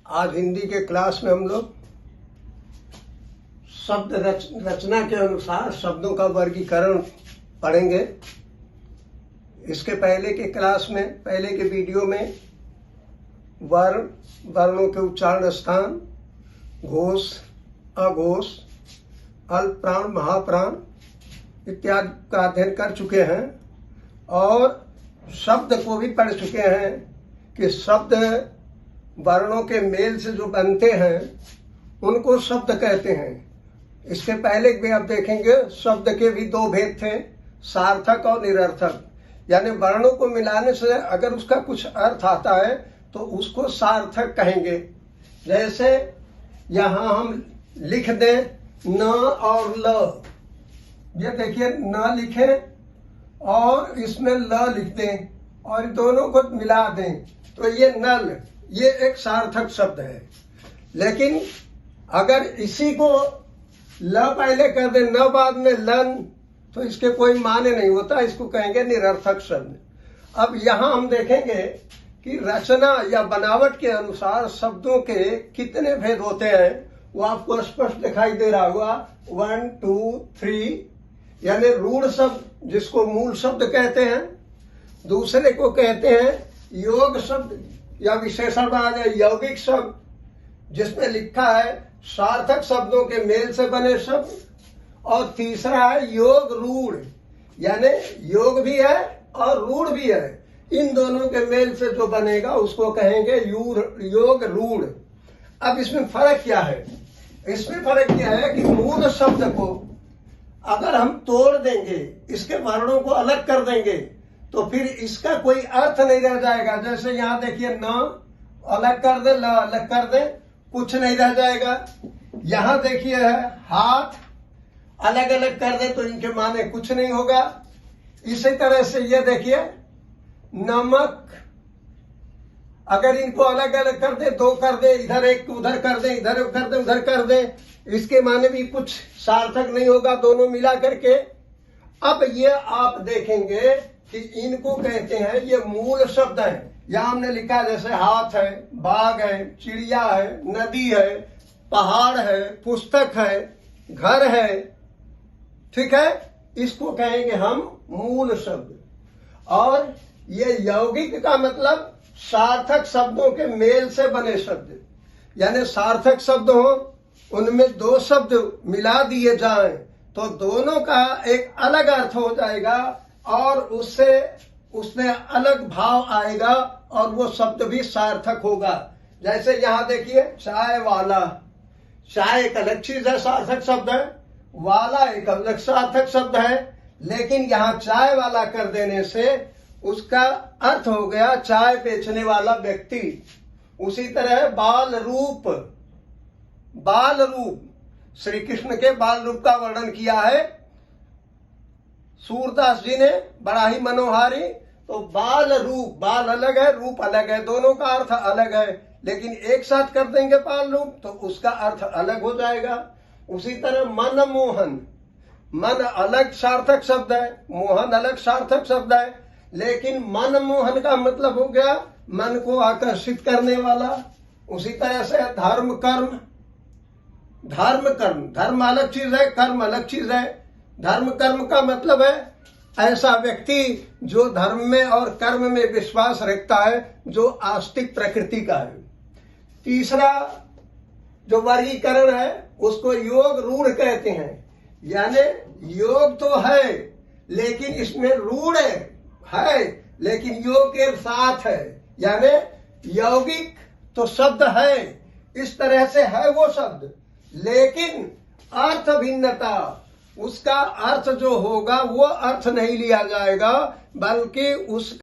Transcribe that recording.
आज हिंदी के क्लास में हम लोग शब्द रचना के अनुसार शब्दों का वर्गीकरण पढ़ेंगे। इसके पहले के क्लास में, पहले के वीडियो में वर्णों के उच्चारण स्थान, घोष, अघोष, अल्प प्राण, महाप्राण इत्यादि का अध्ययन कर चुके हैं और शब्द को भी पढ़ चुके हैं कि शब्द वर्णों के मेल से जो बनते हैं उनको शब्द कहते हैं। इसके पहले भी आप देखेंगे शब्द के भी दो भेद थे, सार्थक और निरर्थक। यानी वर्णों को मिलाने से अगर उसका कुछ अर्थ आता है तो उसको सार्थक कहेंगे। जैसे यहाँ हम लिख दें न और ल, ये देखिए न लिखें और इसमें ल लिख दें और दोनों को मिला दें तो ये नल, ये एक सार्थक शब्द है। लेकिन अगर इसी को ल पहले कर दे न बाद में लन तो इसके कोई माने नहीं होता, इसको कहेंगे निरर्थक शब्द। अब यहाँ हम देखेंगे कि रचना या बनावट के अनुसार शब्दों के कितने भेद होते हैं वो आपको स्पष्ट दिखाई दे रहा होगा। 1 2 3 यानी रूढ़ शब्द जिसको मूल शब्द कहते हैं, दूसरे को कहते हैं योग शब्द या विशेषण आ जाए यौगिक शब्द जिसमें लिखा है सार्थक शब्दों के मेल से बने शब्द, और तीसरा है योग रूढ़, यानी योग भी है और रूढ़ भी है, इन दोनों के मेल से जो बनेगा उसको कहेंगे योग रूढ़। अब इसमें फर्क क्या है? इसमें फर्क क्या है कि मूल शब्द को अगर हम तोड़ देंगे, इसके वर्णों को अलग कर देंगे तो फिर इसका कोई अर्थ नहीं रह जाएगा। जैसे यहाँ देखिए न अलग कर दे, ल अलग कर दे, कुछ नहीं रह जाएगा। यहाँ देखिए है हाथ, अलग अलग कर दे तो इनके माने कुछ नहीं होगा। इसी तरह से ये देखिए नमक, अगर इनको अलग अलग कर दे, दो कर दे, इधर एक उधर कर दे, इधर कर दे उधर कर दे, इसके माने भी कुछ सार्थक नहीं होगा दोनों मिला करके। अब ये आप देखेंगे कि इनको कहते हैं, ये मूल शब्द है। यहाँ हमने लिखा जैसे हाथ है, बाघ है, चिड़िया है, नदी है, पहाड़ है, पुस्तक है, घर है, ठीक है, इसको कहेंगे हम मूल शब्द। और ये यौगिक का मतलब सार्थक शब्दों के मेल से बने शब्द, यानी सार्थक शब्द हो, उनमें दो शब्द मिला दिए जाएं तो दोनों का एक अलग अर्थ हो जाएगा और उसमें अलग भाव आएगा और वो शब्द भी सार्थक होगा। जैसे यहाँ देखिए चाय वाला, चाय एक अलग चीज है, सार्थक शब्द है, वाला एक अलग सार्थक शब्द है, लेकिन यहाँ चाय वाला कर देने से उसका अर्थ हो गया चाय बेचने वाला व्यक्ति। उसी तरह बाल रूप, बाल रूप, श्री कृष्ण के बाल रूप का वर्णन किया है सूरदास जी ने, बड़ा ही मनोहारी। तो बाल रूप, बाल अलग है, रूप अलग है, दोनों का अर्थ अलग है, लेकिन एक साथ कर देंगे बाल रूप तो उसका अर्थ अलग हो जाएगा। उसी तरह मन मोहन, मन अलग सार्थक शब्द है, मोहन अलग सार्थक शब्द है, लेकिन मन मोहन का मतलब हो गया मन को आकर्षित करने वाला। उसी तरह से धर्म कर्म, धर्म कर्म, धर्म अलग चीज है, कर्म अलग चीज है। धर्म कर्म का मतलब है ऐसा व्यक्ति जो धर्म में और कर्म में विश्वास रखता है, जो आस्तिक प्रकृति का है। तीसरा जो वर्गीकरण है उसको योग रूढ़ कहते हैं, यानी योग तो है लेकिन इसमें रूढ़ है लेकिन योग के साथ है, यानी यौगिक तो शब्द है, इस तरह से है वो शब्द, लेकिन अर्थ भिन्नता, उसका अर्थ जो होगा वो अर्थ नहीं लिया जाएगा बल्कि उस